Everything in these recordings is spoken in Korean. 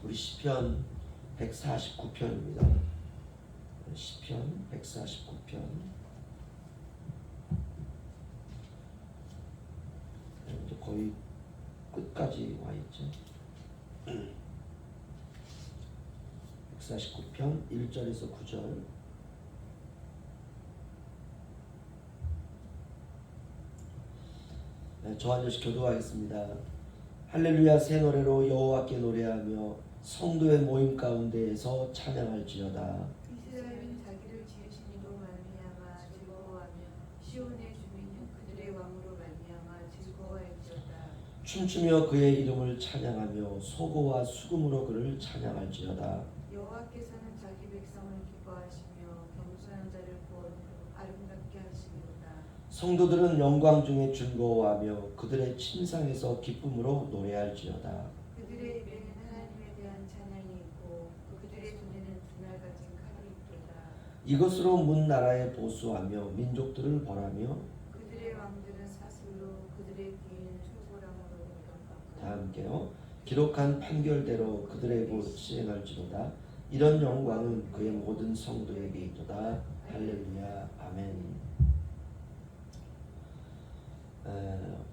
우리 시편 149편입니다. 시편 149편. 이제 거의 끝까지 와 있죠. 149편 1절에서 9절. 저 한 절씩 교도하겠습니다. 할렐루야. 새 노래로 여호와께 노래하며 성도의 모임 가운데에서 찬양할지어다. 이스라엘은 자기를 지으신 이로 말미암아 즐거워하며 시온의 주민은 그들의 왕으로 말미암아 즐거워할지어다. 춤추며 그의 이름을 찬양하며 소고와 수금으로 그를 찬양할지어다. 여호와께서는 자기 백성을 기뻐하시며 겸손한 자를 구원으로 아름답게 하시리로다. 성도들은 영광 중에 즐거워하며 그들의 침상에서 기쁨으로 노래할지어다. 그들의 입에는 하나님에 대한 찬양이 있고 그들의 손에는 두날 가진 칼이 있도다. 이것으로 문 나라에 보수하며 민족들을 벌하며 그들의 왕들은 사슬로 그들의 귀인은 쫄보람으로 다 공격받고 함께요. 기록한 판결대로 그들의 곧 시행할지로다. 이런 영광은 그의 모든 성도에게 있도다. 할렐루야. 아멘.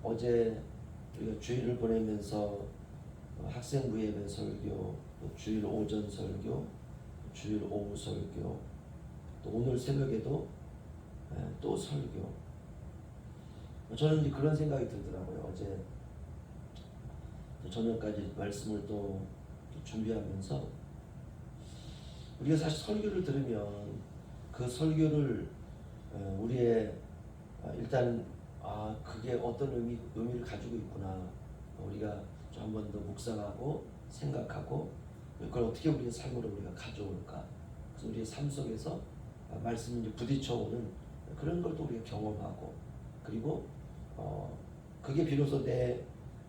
어제 우리가 주일을 보내면서 학생부 예배 설교, 또 주일 오전 설교, 주일 오후 설교, 또 오늘 새벽에도 또 설교. 저는 이제 그런 생각이 들더라고요. 어제 저녁까지 말씀을 또 준비하면서 우리가 사실 설교를 들으면 그 설교를 우리의 일단 그게 어떤 의미를 가지고 있구나. 우리가 좀 한 번 더 묵상하고 생각하고 그걸 어떻게 우리의 삶으로 우리가 가져올까. 그래서 우리의 삶 속에서 말씀이 이제 부딪혀오는 그런 걸 또 우리가 경험하고 그리고 그게 비로소 내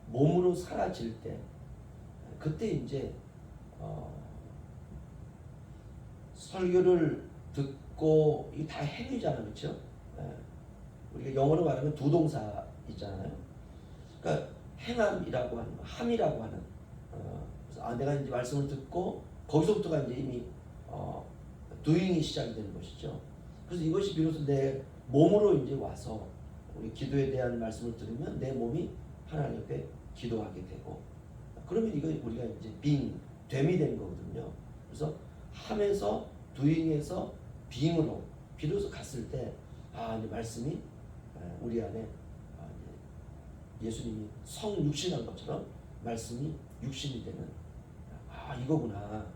몸으로 사라질 때 그때 이제 설교를 듣고 이 다 행위잖아요, 그렇죠? 우리가 영어로 말하면 두 동사 있잖아요. 그러니까 행함이라고 하는 거, 함이라고 하는. 그래서 내가 이제 말씀을 듣고 거기서부터가 이제 이미 doing이 시작이 되는 것이죠. 그래서 이것이 비로소 내 몸으로 이제 와서 우리 기도에 대한 말씀을 들으면 내 몸이 하나님 앞에 기도하게 되고 그러면 이거 우리가 이제 됨이 되는 거거든요. 그래서 함에서 doing에서 being으로 비로소 갔을 때 이제 말씀이 우리 안에 예수님이 성육신한 것처럼 말씀이 육신이 되는 이거구나.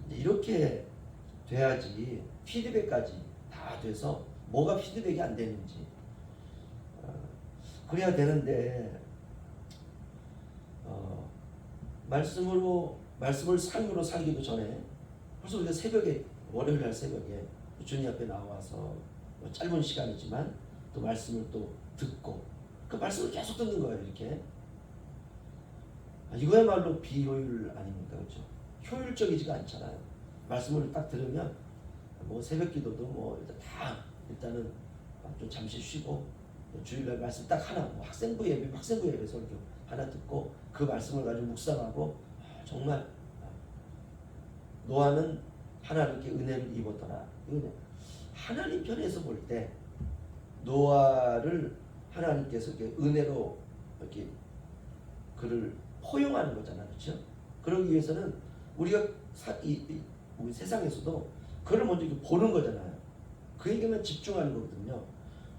이렇게 돼야지 피드백까지 다 돼서 뭐가 피드백이 안 되는지 그래야 되는데 말씀을 삶으로 살기도 전에 벌써 우리가 새벽에 월요일 날 새벽에 주님 앞에 나와서 짧은 시간이지만 또 말씀을 또 듣고 그 말씀을 계속 듣는 거예요. 이렇게 이거야말로 비효율 아닙니까? 그렇죠? 효율적이지가 않잖아요. 말씀을 딱 들으면 뭐 새벽 기도도 뭐 일단은 좀 잠시 쉬고 주일날 말씀 딱 하나 학생부 예배 설교 하나 듣고 그 말씀을 가지고 묵상하고 정말 노아는 하나님께 은혜를 입었더라. 이거는 하나님 편에서 볼 때 노아를 하나님께서 이렇게 은혜로 이렇게 그를 포용하는 거잖아요, 그렇죠? 그러기 위해서는 우리가 우리 세상에서도 그를 먼저 이렇게 보는 거잖아요. 그에게만 집중하는 거거든요.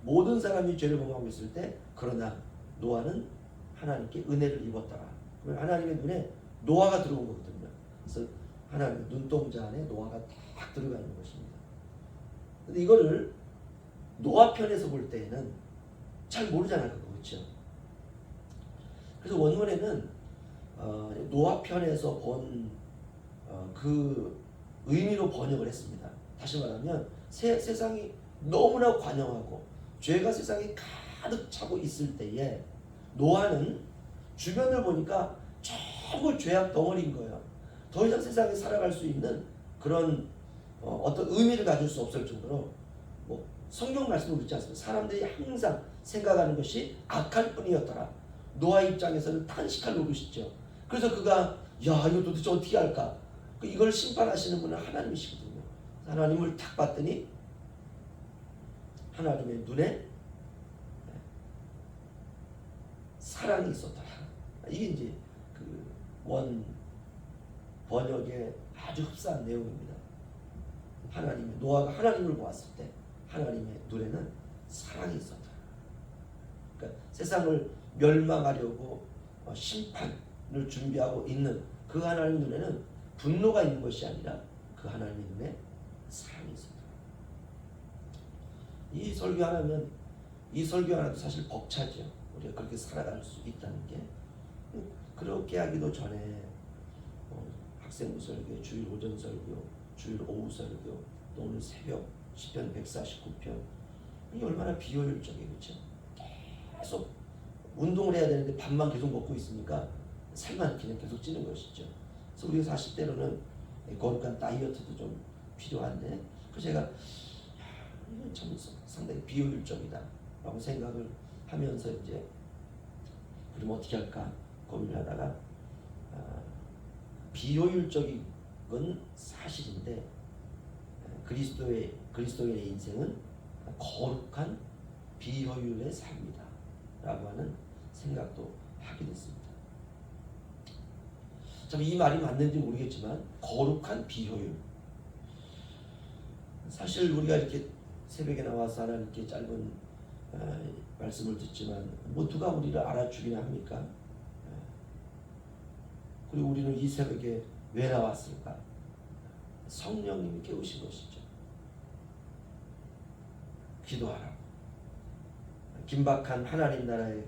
모든 사람이 죄를 범하고 있을 때 그러나 노아는 하나님께 은혜를 입었더라. 그러면 하나님의 눈에 노아가 들어온 거거든요. 그래서 하나님의 눈동자 안에 노아가 딱 들어가는 것입니다. 근데 이거를 노아 편에서 볼 때에는 잘 모르잖아요, 그거 그렇죠? 그래서 원문에는 노아 편에서 본 그 의미로 번역을 했습니다. 다시 말하면 세상이 너무나 관영하고 죄가 세상에 가득 차고 있을 때에 노아는 주변을 보니까 전부 죄악 덩어리인 거예요. 더 이상 세상에 살아갈 수 있는 그런 어떤 의미를 가질 수 없을 정도로 뭐 성경 말씀을 그렇지 않습니까? 사람들이 항상 생각하는 것이 악할 뿐이었더라. 노아 입장에서는 탄식할 노릇이죠. 그래서 그가 야, 이거 도대체 어떻게 할까? 이걸 심판하시는 분은 하나님이시거든요. 하나님을 딱 봤더니 하나님의 눈에 사랑이 있었더라. 이게 이제 그 원 번역의 아주 흡사한 내용입니다. 노아가 하나님을 보았을 때 하나님의 눈에는 사랑이 있었더라. 그러니까 세상을 멸망하려고 심판을 준비하고 있는 그 하나님 눈에는 분노가 있는 것이 아니라 그 하나님의 눈에 사랑이 있었더라. 이 설교 하나도 사실 벅차죠. 우리가 그렇게 살아갈 수 있다는 게. 그렇게 하기도 전에 학생부 설교, 주일 오전 설교, 주일 오후 설교, 또 오늘 새벽 시편 149편, 이게 얼마나 비효율적이에요, 그렇죠? 계속 운동을 해야 되는데 밥만 계속 먹고 있으니까 살만 그냥 계속 찌는 것이죠. 그래서 우리가 사실 때로는 거룩한 다이어트도 좀 필요한데, 그 제가 이건 참 상당히 비효율적이다라고 생각을 하면서 이제 그럼 어떻게 할까 고민을 하다가 비효율적인 건 사실인데 그리스도인의 인생은 거룩한 비효율의 삶이다 라고 하는 생각도 하게 됐습니다. 참 이 말이 맞는지 모르겠지만 거룩한 비효율, 사실 우리가 이렇게 새벽에 나와서 하나님께 짧은 말씀을 듣지만 뭐 누가 우리를 알아주기나 합니까? 그리고 우리는 이 새벽에 왜 나왔을까? 성령님이 깨우신 것이죠. 기도하라고. 긴박한 하나님 나라에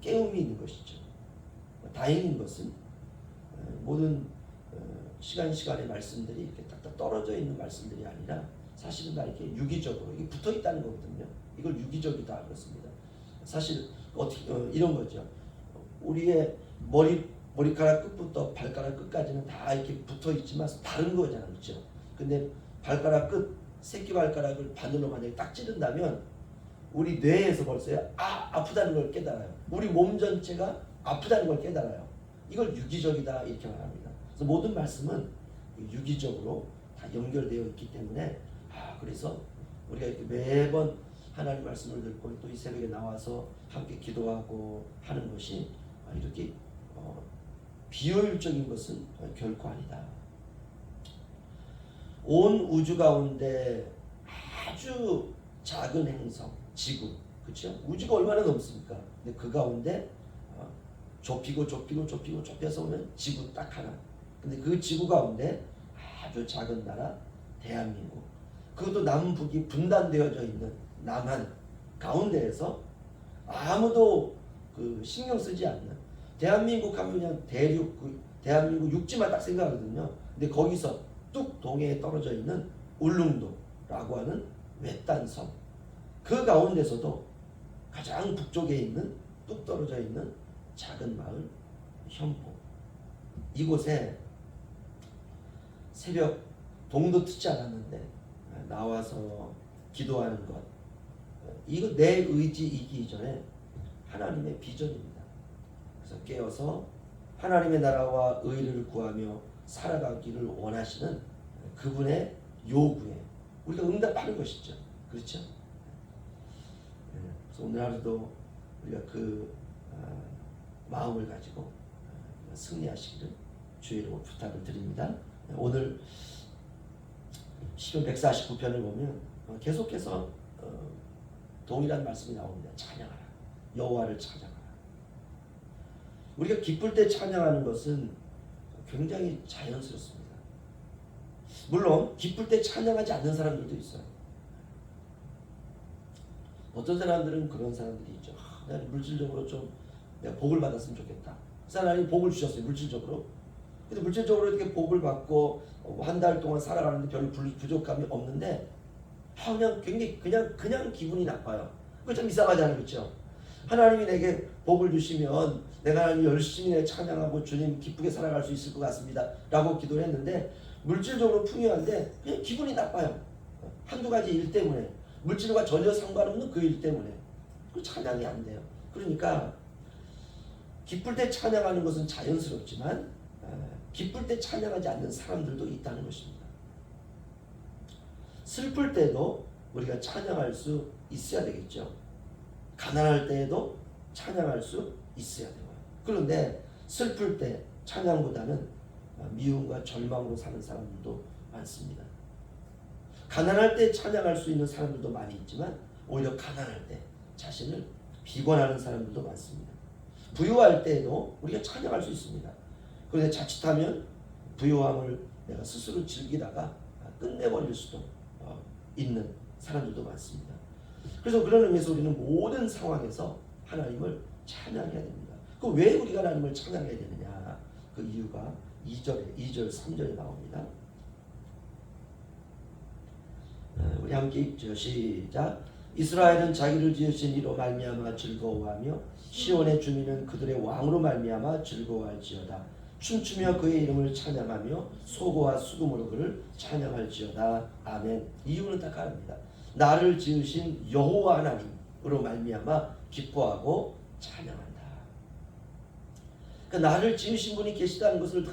깨움이 있는 것이죠. 다행인 것은 모든 시간의 말씀들이 이렇게 딱딱 떨어져 있는 말씀들이 아니라 사실은 다 이렇게 유기적으로 이게 붙어 있다는 거거든요. 이걸 유기적이다 그렇습니다. 사실 어떻게 이런 거죠. 우리의 머리카락 끝부터 발가락 끝까지는 다 이렇게 붙어 있지만 다른 거잖아요, 그렇죠? 근데 발가락 끝, 새끼 발가락을 바늘로 만약에 딱 찌른다면 우리 뇌에서 벌써 아프다는 걸 깨달아요. 우리 몸 전체가 아프다는 걸 깨달아요. 이걸 유기적이다 이렇게 말합니다. 그래서 모든 말씀은 유기적으로 다 연결되어 있기 때문에 그래서 우리가 이렇게 매번 하나님 말씀을 듣고 또 이 새벽에 나와서 함께 기도하고 하는 것이 이렇게 비효율적인 것은 결코 아니다. 온 우주 가운데 아주 작은 행성, 지구, 그렇죠? 우주가 얼마나 넓습니까? 근데 그 가운데 좁혀서 오면 지구 딱 하나. 근데 그 지구 가운데 아주 작은 나라 대한민국, 그것도 남북이 분단되어져 있는 남한 가운데에서 아무도 신경 쓰지 않는, 대한민국 하면 그냥 대륙, 대한민국 육지만 딱 생각하거든요. 근데 거기서 뚝 동해에 떨어져 있는 울릉도라고 하는 외딴 섬, 그 가운데서도 가장 북쪽에 있는 뚝 떨어져 있는 작은 마을 현포, 이곳에 새벽 동도 트지 않았는데 나와서 기도하는 것, 이거 내 의지이기 전에 하나님의 비전입니다. 그래서 깨어서 하나님의 나라와 의를 구하며 살아가기를 원하시는 그분의 요구에 우리가 응답하는 것이죠. 그렇죠? 그래서 오늘 하루도 우리가 그 마음을 가지고 승리하시기를 주의 이름으로 부탁을 드립니다. 오늘 시편 149편을 보면 계속해서 동일한 말씀이 나옵니다. 찬양하라. 여호와를 찬양하라. 우리가 기쁠 때 찬양하는 것은 굉장히 자연스럽습니다. 물론 기쁠 때 찬양하지 않는 사람들도 있어요. 어떤 사람들은 그런 사람들이 있죠. 나는 물질적으로 좀 내가 복을 받았으면 좋겠다. 그 사람이 복을 주셨어요, 물질적으로. 근데 물질적으로 이렇게 복을 받고 한 달 동안 살아가는데 별 부족함이 없는데 그냥 굉장히 그냥 기분이 나빠요. 그거 참 이상하잖아요, 그렇죠? 하나님이 내게 복을 주시면 내가 하나님 열심히 찬양하고 주님 기쁘게 살아갈 수 있을 것 같습니다 라고 기도를 했는데 물질적으로 풍요한데 그냥 기분이 나빠요. 한두 가지 일 때문에, 물질과 전혀 상관없는 그 일 때문에 그 찬양이 안 돼요. 그러니까 기쁠 때 찬양하는 것은 자연스럽지만 기쁠 때 찬양하지 않는 사람들도 있다는 것입니다. 슬플 때도 우리가 찬양할 수 있어야 되겠죠. 가난할 때에도 찬양할 수 있어야 되고요. 그런데 슬플 때 찬양보다는 미움과 절망으로 사는 사람들도 많습니다. 가난할 때 찬양할 수 있는 사람들도 많이 있지만 오히려 가난할 때 자신을 비관하는 사람들도 많습니다. 부유할 때에도 우리가 찬양할 수 있습니다. 그런데 자칫하면 부유함을 내가 스스로 즐기다가 끝내버릴 수도 있는 사람들도 많습니다. 그래서 그런 의미에서 우리는 모든 상황에서 하나님을 찬양해야 됩니다. 그 왜 우리가 하나님을 찬양해야 되느냐? 그 이유가 2절, 3절에 나옵니다. 우리 함께 읽죠. 시작. 이스라엘은 자기를 지으신 이로 말미암아 즐거워하며 시온의 주민은 그들의 왕으로 말미암아 즐거워할지어다. 춤추며 그의 이름을 찬양하며 소고와 수금으로 그를 찬양할지어다. 아멘. 이유는 딱 하나입니다. 나를 지으신 여호와 하나님으로 말미암아 기뻐하고 찬양한다. 그러니까 나를 지으신 분이 계시다는 것을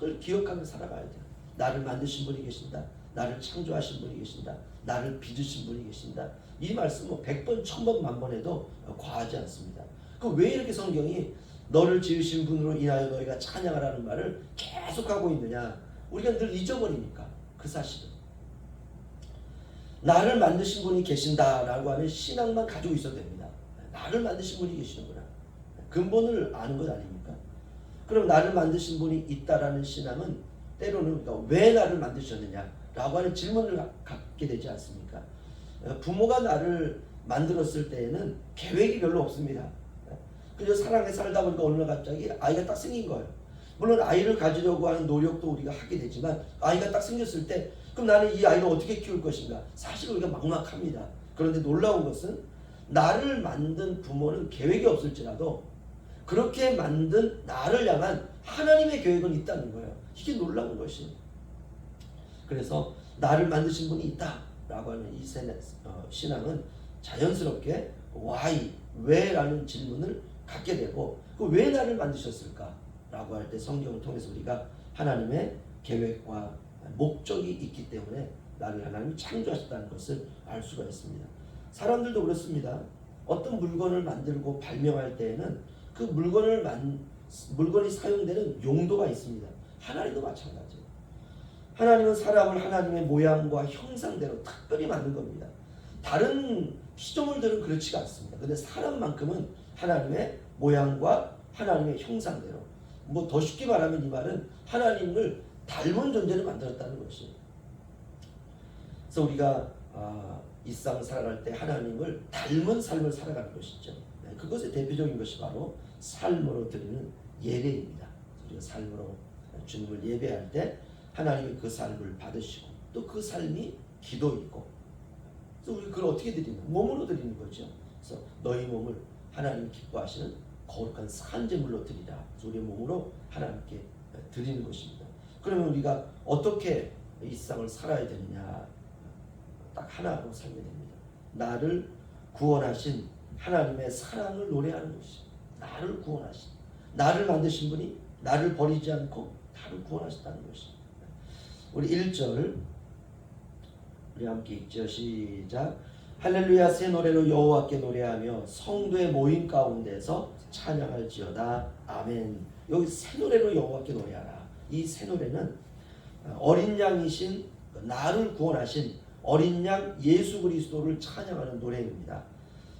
늘 기억하며 살아가야 돼요. 나를 만드신 분이 계신다. 나를 창조하신 분이 계신다. 나를 빚으신 분이 계신다. 이 말씀 100번, 1000번, 만번 해도 과하지 않습니다. 그럼 왜 이렇게 성경이 너를 지으신 분으로 인하여 너희가 찬양하라는 말을 계속하고 있느냐? 우리가 늘 잊어버리니까 그 사실은. 나를 만드신 분이 계신다라고 하는 신앙만 가지고 있어도 됩니다. 나를 만드신 분이 계시는구나. 근본을 아는 것 아닙니까? 그럼 나를 만드신 분이 있다라는 신앙은 때로는 그러니까 왜 나를 만드셨느냐라고 하는 질문을 갖게 되지 않습니까? 부모가 나를 만들었을 때에는 계획이 별로 없습니다. 그저 사랑에 살다 보니까 어느 날 갑자기 아이가 딱 생긴 거예요. 물론 아이를 가지려고 하는 노력도 우리가 하게 되지만 아이가 딱 생겼을 때 그럼 나는 이 아이를 어떻게 키울 것인가? 사실 우리가 막막합니다. 그런데 놀라운 것은 나를 만든 부모는 계획이 없을지라도 그렇게 만든 나를 향한 하나님의 계획은 있다는 거예요. 이게 놀라운 것이에요. 그래서 나를 만드신 분이 있다라고 하는 이 신앙은 자연스럽게 why, 왜라는 질문을 갖게 되고 그 왜 나를 만드셨을까라고 할 때 성경을 통해서 우리가 하나님의 계획과 목적이 있기 때문에 나를 하나님이 창조하셨다는 것을 알 수가 있습니다. 사람들도 그렇습니다. 어떤 물건을 만들고 발명할 때에는 그 물건이 사용되는 용도가 있습니다. 하나님도 마찬가지예요. 하나님은 사람을 하나님의 모양과 형상대로 특별히 만든 겁니다. 다른 피조물들은 그렇지가 않습니다. 그런데 사람만큼은 하나님의 모양과 하나님의 형상대로, 뭐 더 쉽게 말하면 이 말은 하나님을 닮은 존재를 만들었다는 것이에요. 그래서 우리가 이 세상 살아갈 때 하나님을 닮은 삶을 살아가는 것이죠. 그것의 대표적인 것이 바로 삶으로 드리는 예배입니다. 우리가 삶으로 주님을 예배할 때 하나님이 그 삶을 받으시고 또 그 삶이 기도이고, 그래서 우리 그걸 어떻게 드리는? 몸으로 드리는 거죠. 그래서 너희 몸을 하나님 기뻐하시는 거룩한 산제물로 드리라. 그래서 우리의 몸으로 하나님께 드리는 것입니다. 그러면 우리가 어떻게 이 세상을 살아야 되느냐? 딱 하나로 살면 됩니다. 나를 구원하신 하나님의 사랑을 노래하는 것이 나를 구원하신, 나를 만드신 분이 나를 버리지 않고 나를 구원하셨다는 것입니다. 우리 1절 우리 함께 읽죠. 시작. 할렐루야 새 노래로 여호와께 노래하며 성도의 모임 가운데서 찬양할지어다. 아멘. 여기 새 노래로 여호와께 노래하라. 이 새 노래는 어린 양이신 나를 구원하신 어린 양 예수 그리스도를 찬양하는 노래입니다.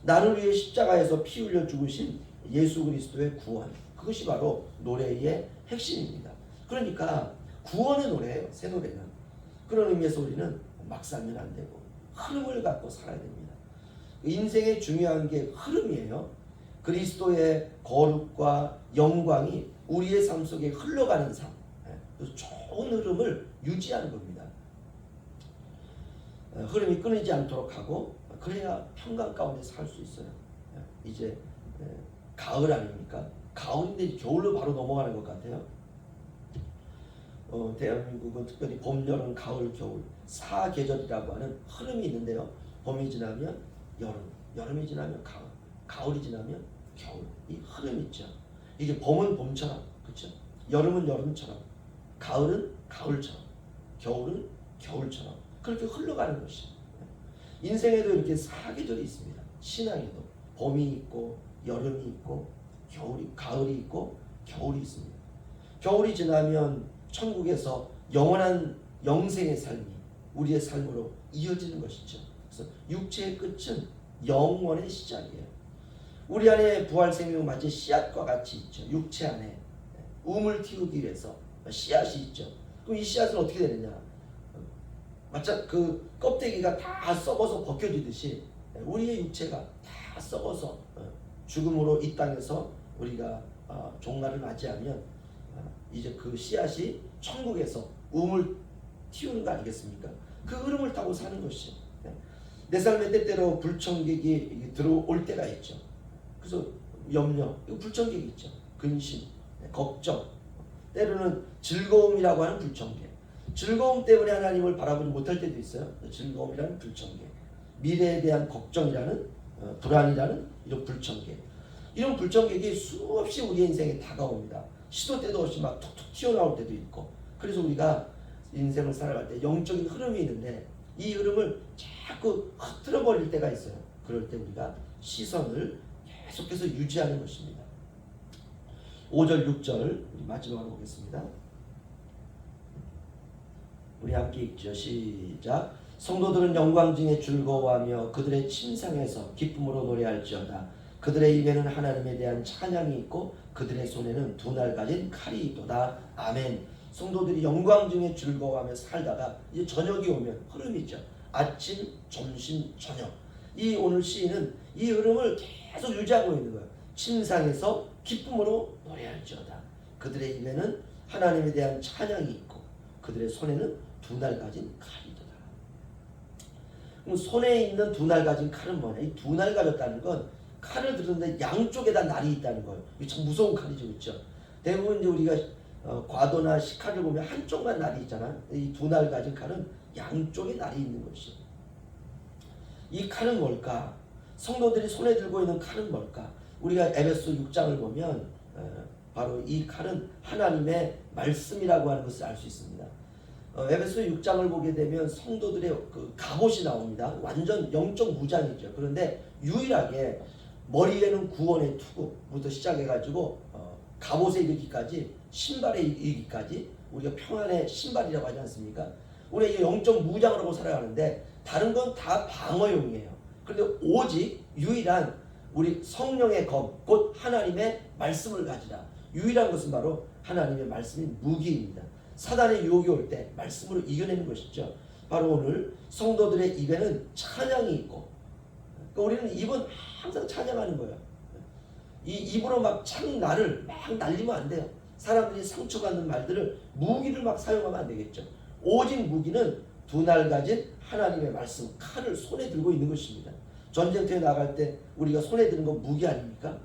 나를 위해 십자가에서 피 흘려 죽으신 예수 그리스도의 구원, 그것이 바로 노래의 핵심입니다. 그러니까 구원의 노래예요. 새 노래는. 그런 의미에서 우리는 막 살면 안 되고 흐름을 갖고 살아야 됩니다. 인생의 중요한 게 흐름이에요. 그리스도의 거룩과 영광이 우리의 삶 속에 흘러가는 삶, 좋은 흐름을 유지하는 겁니다. 흐름이 끊이지 않도록 하고 그래야 평강 가운데 살 수 있어요. 이제 가을 아닙니까? 가을인데 겨울로 바로 넘어가는 것 같아요. 대한민국은 특별히 봄, 여름, 가을, 겨울 4계절이라고 하는 흐름이 있는데요. 봄이 지나면 여름, 여름이 지나면 가을, 가을이 지나면 겨울. 이 흐름이 있죠. 이게 봄은 봄처럼, 그렇죠? 여름은 여름처럼, 가을은 가을처럼, 겨울은 겨울처럼 그렇게 흘러가는 것이죠. 인생에도 이렇게 사계절이 있습니다. 신앙에도 봄이 있고 여름이 있고 가을이 있고 겨울이 있습니다. 겨울이 지나면 천국에서 영원한 영생의 삶이 우리의 삶으로 이어지는 것이죠. 그래서 육체의 끝은 영원의 시작이에요. 우리 안에 부활 생명은 마치 씨앗과 같이 있죠. 육체 안에 우물 틔우기 위해서 씨앗이 있죠. 그럼 이 씨앗은 어떻게 되느냐? 마치 그 껍데기가 다 썩어서 벗겨지듯이 우리의 육체가 다 썩어서 죽음으로 이 땅에서 우리가 종말을 맞이하면 이제 그 씨앗이 천국에서 우물 틔우는 거 아니겠습니까? 그 흐름을 타고 사는 것이죠. 내 삶에 때때로 불청객이 들어올 때가 있죠. 그래서 염려, 불청객이 있죠. 근심, 걱정, 때로는 즐거움이라고 하는 불청객. 즐거움 때문에 하나님을 바라보지 못할 때도 있어요. 즐거움이라는 불청객, 미래에 대한 걱정이라는 불안이라는 이런 불청객. 이런 불청객이 수없이 우리의 인생에 다가옵니다. 시도 때도 없이 막 툭툭 튀어나올 때도 있고. 그래서 우리가 인생을 살아갈 때 영적인 흐름이 있는데 이 흐름을 자꾸 흐트러 버릴 때가 있어요. 그럴 때 우리가 시선을 계속해서 유지하는 것입니다. 5절 6절 우리 마지막으로 보겠습니다. 우리 함께 읽죠. 시작. 성도들은 영광 중에 즐거워하며 그들의 침상에서 기쁨으로 노래할지어다. 그들의 입에는 하나님에 대한 찬양이 있고 그들의 손에는 두 날 가진 칼이 있도다. 아멘. 성도들이 영광 중에 즐거워하며 살다가 이제 저녁이 오면 흐름이죠. 아침, 점심, 저녁. 이 오늘 시인은 이 흐름을 계속 유지하고 있는 거예요. 침상에서 기쁨으로 노래할지어다. 그들의 입에는 하나님에 대한 찬양이 있고 그들의 손에는 두 날 가진 칼이 있도다. 그럼 손에 있는 두 날 가진 칼은 뭐냐? 이 두 날 가졌다는 건 칼을 들었는데 양쪽에다 날이 있다는 거예요. 이게 참 무서운 칼이죠, 그렇죠? 대부분 이제 우리가 과도나 식칼을 보면 한쪽만 날이 있잖아. 이 두 날 가진 칼은 양쪽에 날이 있는 것이에요. 이 칼은 뭘까? 성도들이 손에 들고 있는 칼은 뭘까? 우리가 에베소 6장을 보면 바로 이 칼은 하나님의 말씀이라고 하는 것을 알 수 있습니다. 에베소 6장을 보게 되면 성도들의 그 갑옷이 나옵니다. 완전 영적 무장이죠. 그런데 유일하게 머리에는 구원의 투구부터 시작해가지고 갑옷에 이르기까지 신발에 이르기까지 우리가 평안의 신발이라고 하지 않습니까? 우리가 영적 무장으로 살아가는데 다른 건 다 방어용이에요. 그런데 오직 유일한 우리 성령의 검, 곧 하나님의 말씀을 가지라. 유일한 것은 바로 하나님의 말씀이 무기입니다. 사단의 유혹이 올 때 말씀으로 이겨내는 것이죠. 바로 오늘 성도들의 입에는 찬양이 있고, 그러니까 우리는 입은 항상 찬양하는 거예요. 이 입으로 막 창나를 막 날리면 안 돼요. 사람들이 상처받는 말들을 무기를 막 사용하면 안 되겠죠. 오직 무기는 두 날 가진 하나님의 말씀, 칼을 손에 들고 있는 것입니다. 전쟁터에 나갈 때 우리가 손에 드는 건 무기 아닙니까?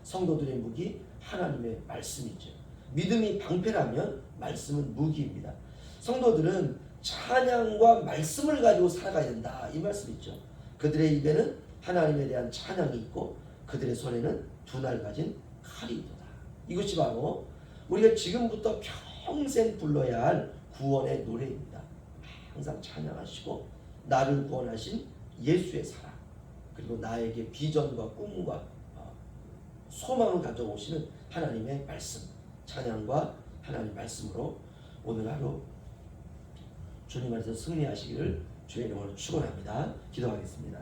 성도들의 무기 하나님의 말씀이죠. 믿음이 방패라면 말씀은 무기입니다. 성도들은 찬양과 말씀을 가지고 살아가야 된다, 이 말씀이죠. 그들의 입에는 하나님에 대한 찬양이 있고 그들의 손에는 두 날 가진 칼이 있도다. 이것이 바로 우리가 지금부터 평생 불러야 할 구원의 노래입니다. 항상 찬양하시고 나를 구원하신 예수의 사랑, 그리고 나에게 비전과 꿈과 소망을 가져오시는 하나님의 말씀, 찬양과 하나님의 말씀으로 오늘 하루 주님 안에서 승리하시기를 주의 이름으로 축원합니다. 기도하겠습니다.